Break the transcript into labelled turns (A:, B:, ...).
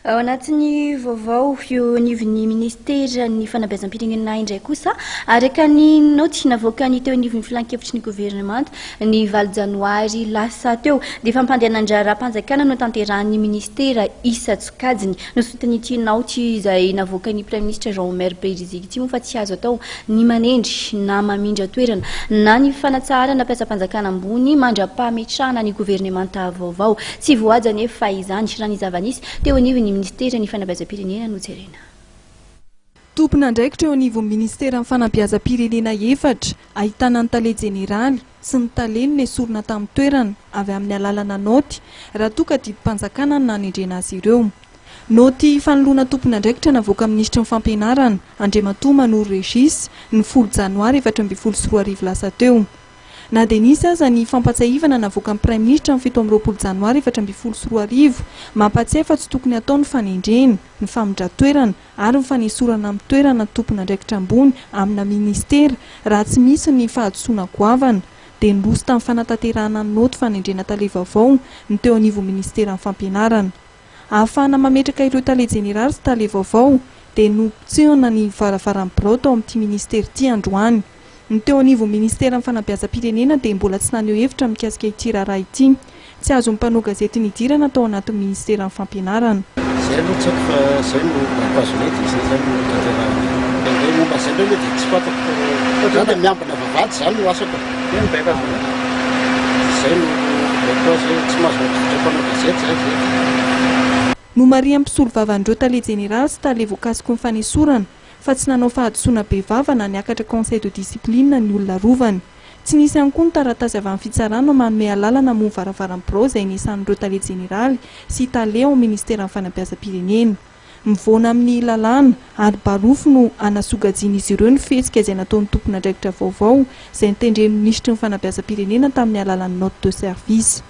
A: Ao anatin'ny vaovao io nivon'ny ministera ny fanabeazam-pirenena indray kosa araka ny noty navoaka ny teo nivon'ny filan-kevitry ny gouvernemanta ny 20 janoary lasa teo dia fampandehanan-draharaha mpanjakana no tanterahan'ny ministera Issa Tsokajiny nosotin'ity naoty izay navoaka ny prime ministre Jean-Omer Beriziky ity moa fa tsy azo atao ny manendry na mamindra toerana na ny fanatsarana mpiasa-mpanjakana ambony mandra-pametrahana ny gouvernemanta vaovao tsy voaja nefa izany raha ny zava-nisy teo anivon'ny ministera ny fanabeazam-pirenena no jerena.
B: Tompona ndraikitra eo anivon'ny ministera ny fanabeazam-pirenena efatra ahitana ny tale jeneraly sy ny taleny nesorina tamin'ny toerana avy amin'ny alalana naoty raha toa ka didimpanjakana na nendrena azy ireo. Naoty fanoloana tompona ndraikitra navoaka ministra ny fampianarana Andriamatoa Manoro Regis ny 10 janoary 2024 lasa teo. Na dia nisy aza ny fampatsiahivana navoaka amin'ny prime ministre ny 17 janoary 2024 mampatsiahy fa tsy tokony atao ny fanendreny, ny famindra-toerana ary ny fanesorana amin'ny toerana tompona ndraikitra ambony amina ministera raha tsy misy ny fahadosoana goavana dia nilosy tamin'ny fanatanterahana ny naoty fanendrena tale vaovao ny teo anivon'ny ministera ny fampianarana. Ahafahana mametraka ireo tale jeneraly sy tale vaovao dia nopitsihana ny varavaram-birao tao amin'ity ministera ity androany. Ny teo anivon'ny ministera ny fanabeazam-pirenena dia mbola tsy naneho hevitra mikasika ity raharaha ity. Tsy azo ny mpanao gazety nidirana tao anatin'ny ministera ny fampianarana.
C: Izay aloha tsy haiko fa izay no ampazonety izay zany no tanterahana. Dia momba izay aloha dia tsy fantako. Izany dia miambina vavahady izany no asako. Izay no koa izay tsy mahazo mpanao gazety izay.
B: No Maria mpisolo vavan'ireo tale jeneraly sy tale voakasiko ny fanesorana fa tsy nanao fahadosoana bevavana niakatra conseil de discipline ny olona rovany. Tsy nisy ihany koa ny taratasy avy amin'ny fitsarana manome lalana moa varavaram-birao izay nisan'ireo tale jeneraly sy tale ao ministera ny fanabeazam-pirenena. Mivoana amin'ny lalàna ary barofo no anasogajiny izy ireo ny fihetsika izay nataon'ny tompona ndraikitra vaovao izay nitendren'ny ministra ny fanabeazam-pirenena tamin'ny alalan'ny note de service.